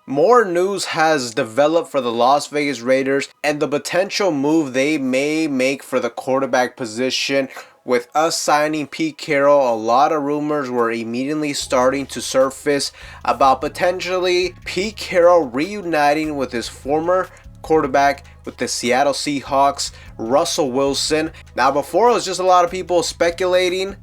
More news has developed for the Las Vegas Raiders and the potential move they may make for the quarterback position. With us signing Pete Carroll, a lot of rumors were immediately starting to surface about potentially Pete Carroll reuniting with his former quarterback with the Seattle Seahawks, Russell Wilson. Now, before it was just a lot of people speculating,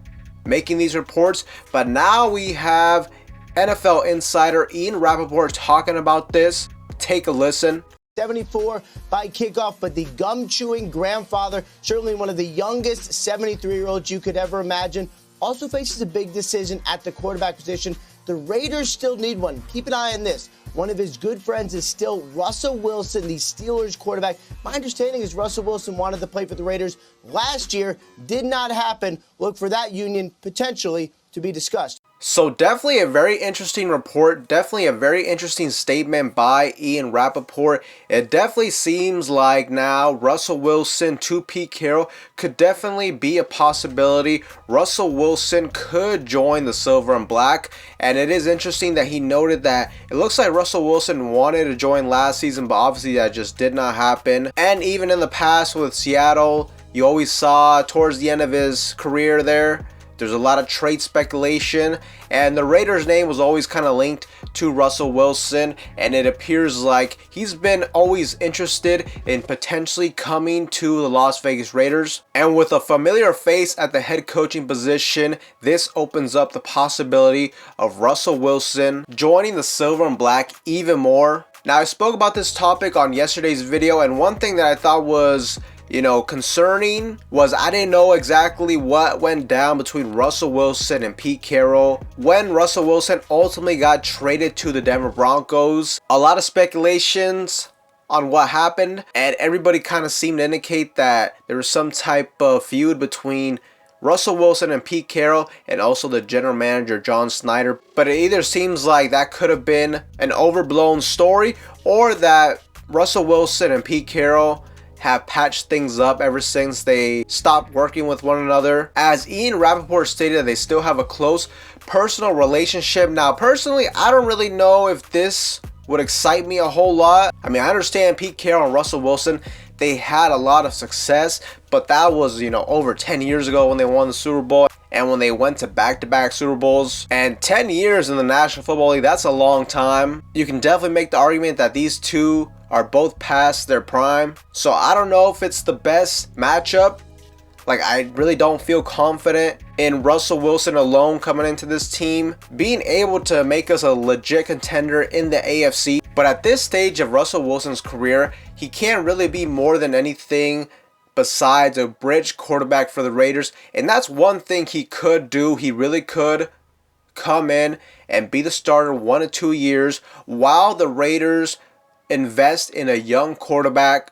making these reports, but now we have NFL insider Ian Rapoport talking about this. Take a listen. 74 by kickoff, but the gum-chewing grandfather, certainly one of the youngest 73-year-olds you could ever imagine, also faces a big decision at the quarterback position. The Raiders still need one. Keep an eye on this. One of his good friends is still Russell Wilson, the Steelers quarterback. My understanding is Russell Wilson wanted to play for the Raiders last year. Did not happen. Look for that union potentially to be discussed. So definitely a very interesting report, definitely a very interesting statement by Ian Rapoport. It definitely seems like now Russell Wilson to Pete Carroll could definitely be a possibility. Russell Wilson could join the Silver and Black, and it is interesting that he noted that it looks like Russell Wilson wanted to join last season, but obviously that just did not happen. And even in the past with Seattle, you always saw towards the end of his career there's a lot of trade speculation, and the Raiders' name was always kind of linked to Russell Wilson, and it appears like he's been always interested in potentially coming to the Las Vegas Raiders. And with a familiar face at the head coaching position, this opens up the possibility of Russell Wilson joining the Silver and Black even more. Now, I spoke about this topic on yesterday's video, and one thing that I thought was concerning was I didn't know exactly what went down between Russell Wilson and Pete Carroll when Russell Wilson ultimately got traded to the Denver Broncos. A lot of speculations on what happened, and everybody kind of seemed to indicate that there was some type of feud between Russell Wilson and Pete Carroll and also the general manager John Snyder. But it either seems like that could have been an overblown story, or that Russell Wilson and Pete Carroll have patched things up ever since they stopped working with one another. As Ian Rapoport stated, they still have a close personal relationship. Now, personally, I don't really know if this would excite me a whole lot. I mean, I understand Pete Carroll and Russell Wilson, they had a lot of success, but that was, over 10 years ago when they won the Super Bowl and when they went to back-to-back Super Bowls. And 10 years in the National Football League, that's a long time. You can definitely make the argument that these two are both past their prime. So I don't know if it's the best matchup. Like, I really don't feel confident in Russell Wilson alone coming into this team, being able to make us a legit contender in the AFC. But at this stage of Russell Wilson's career, he can't really be more than anything besides a bridge quarterback for the Raiders. And that's one thing he could do. He really could come in and be the starter 1 to 2 years while the Raiders invest in a young quarterback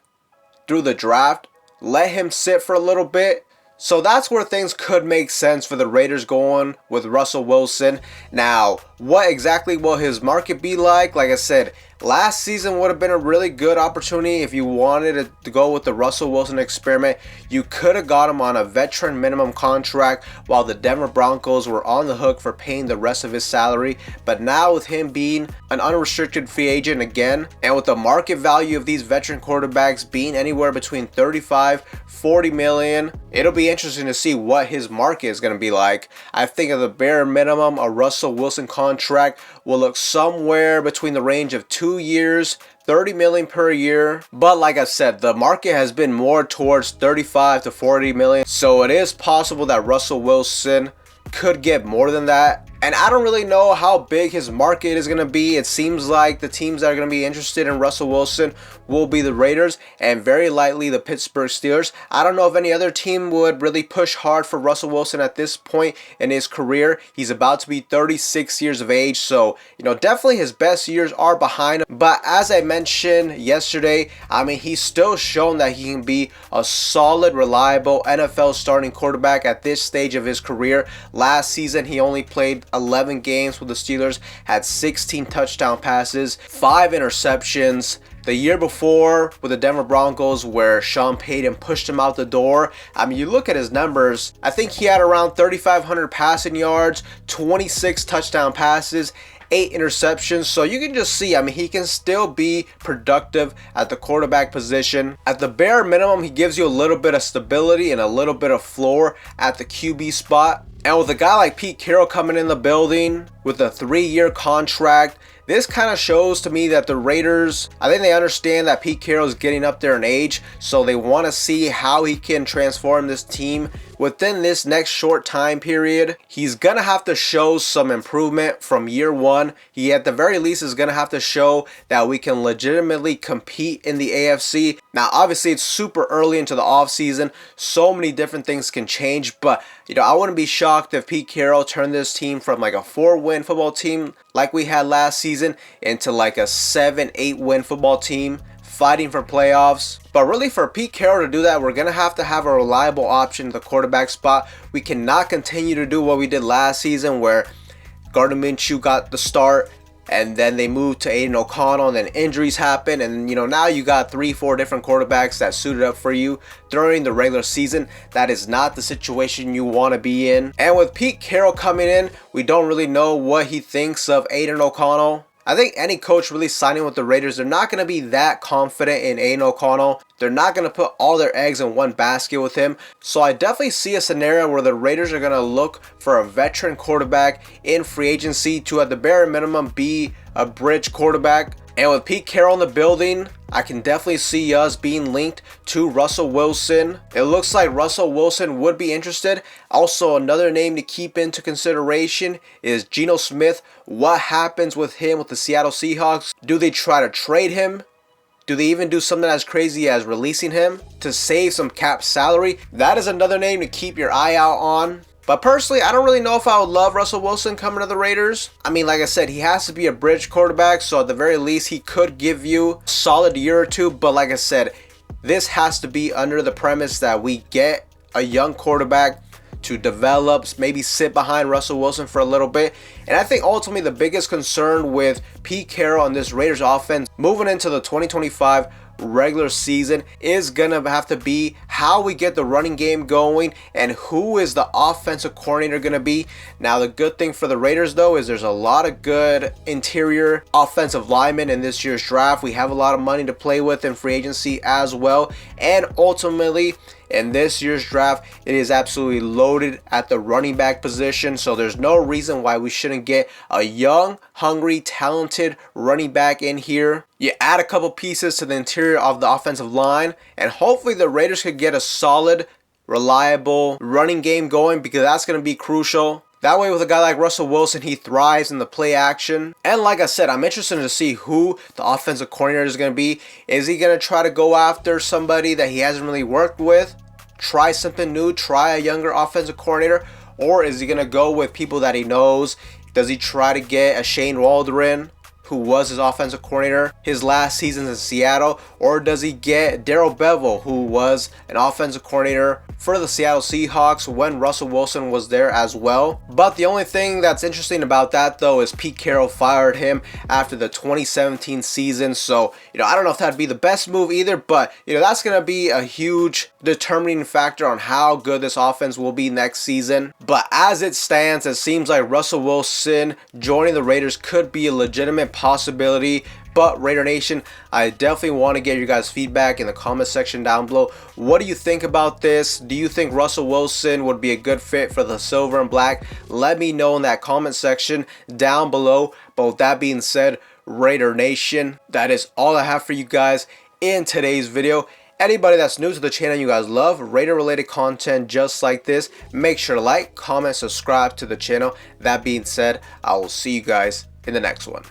through the draft. Let him sit for a little bit. So that's where things could make sense for the Raiders going with Russell Wilson. Now, what exactly will his market be like? Like I said, last season would have been a really good opportunity if you wanted to go with the Russell Wilson experiment. You could have got him on a veteran minimum contract while the Denver Broncos were on the hook for paying the rest of his salary. But now with him being an unrestricted free agent again, and with the market value of these veteran quarterbacks being anywhere between 35, 40 million, it'll be interesting to see what his market is going to be like. I think at the bare minimum, a Russell Wilson contract will look somewhere between the range of 2 years, 30 million per year. But like I said, the market has been more towards 35 to 40 million. So it is possible that Russell Wilson could get more than that. And I don't really know how big his market is going to be. It seems like the teams that are going to be interested in Russell Wilson will be the Raiders and very likely the Pittsburgh Steelers. I don't know if any other team would really push hard for Russell Wilson at this point in his career. He's about to be 36 years of age, so definitely his best years are behind him. But as I mentioned yesterday, I mean, he's still shown that he can be a solid, reliable NFL starting quarterback at this stage of his career. Last season, he only played 11 games with the Steelers, had 16 touchdown passes, 5 interceptions. The year before with the Denver Broncos, where Sean Payton pushed him out the door, I mean, you look at his numbers, I think he had around 3,500 passing yards, 26 touchdown passes, 8 interceptions. So you can just see, I mean, he can still be productive at the quarterback position. At the bare minimum, he gives you a little bit of stability and a little bit of floor at the QB spot. And with a guy like Pete Carroll coming in the building with a 3-year contract, this kind of shows to me that the Raiders, I think they understand that Pete Carroll is getting up there in age, so they want to see how he can transform this team within this next short time period. He's going to have to show some improvement from year one. He at the very least is going to have to show that we can legitimately compete in the AFC. Now, obviously, it's super early into the offseason. So many different things can change, but I wouldn't be shocked if Pete Carroll turned this team from like a 4-win football team like we had last season into like a 7-8 win football team fighting for playoffs. But really, for Pete Carroll to do that, we're going to have a reliable option at the quarterback spot. We cannot continue to do what we did last season where Gardner Minshew got the start and then they moved to Aiden O'Connell and then injuries happen, and now you got 3-4 different quarterbacks that suited up for you during the regular season. That is not the situation you want to be in. And with Pete Carroll coming in, we don't really know what he thinks of Aiden O'Connell. I think any coach really signing with the Raiders, they're not going to be that confident in Aiden O'Connell. They're not going to put all their eggs in one basket with him. So I definitely see a scenario where the Raiders are going to look for a veteran quarterback in free agency to at the bare minimum be a bridge quarterback. And with Pete Carroll in the building, I can definitely see us being linked to Russell Wilson. It looks like Russell Wilson would be interested. Also, another name to keep into consideration is Geno Smith. What happens with him with the Seattle Seahawks? Do they try to trade him? Do they even do something as crazy as releasing him to save some cap salary? That is another name to keep your eye out on. But personally, I don't really know if I would love Russell Wilson coming to the Raiders. I mean, like I said, he has to be a bridge quarterback, so at the very least, he could give you a solid year or two. But like I said, this has to be under the premise that we get a young quarterback to develop, maybe sit behind Russell Wilson for a little bit. And I think ultimately the biggest concern with Pete Carroll and this Raiders offense moving into the 2025 regular season is gonna have to be how we get the running game going and who is the offensive coordinator gonna be. Now, the good thing for the Raiders though is there's a lot of good interior offensive linemen in this year's draft. We have a lot of money to play with in free agency as well, and ultimately in this year's draft, it is absolutely loaded at the running back position. So there's no reason why we shouldn't get a young, hungry, talented running back in here. You add a couple pieces to the interior of the offensive line, and hopefully the Raiders could get a solid, reliable running game going, because that's going to be crucial. That way, with a guy like Russell Wilson, he thrives in the play action. And like I said, I'm interested to see who the offensive coordinator is going to be. Is he going to try to go after somebody that he hasn't really worked with? Try something new, try a younger offensive coordinator? Or is he going to go with people that he knows? Does he try to get a Shane Waldron, who was his offensive coordinator his last season in Seattle? Or does he get Darrell Bevell, who was an offensive coordinator for the Seattle Seahawks when Russell Wilson was there as well? But the only thing that's interesting about that though is Pete Carroll fired him after the 2017 season. So, I don't know if that'd be the best move either, but that's going to be a huge determining factor on how good this offense will be next season. But as it stands, it seems like Russell Wilson joining the Raiders could be a legitimate possibility. But Raider Nation, I definitely want to get your guys' feedback in the comment section down below. What do you think about this? Do you think Russell Wilson would be a good fit for the silver and black? Let me know in that comment section down below. But with that being said, Raider Nation, that is all I have for you guys in today's video. Anybody that's new to the channel, you guys love Raider related content just like this, make sure to like, comment, subscribe to the channel. That being said, I will see you guys in the next one.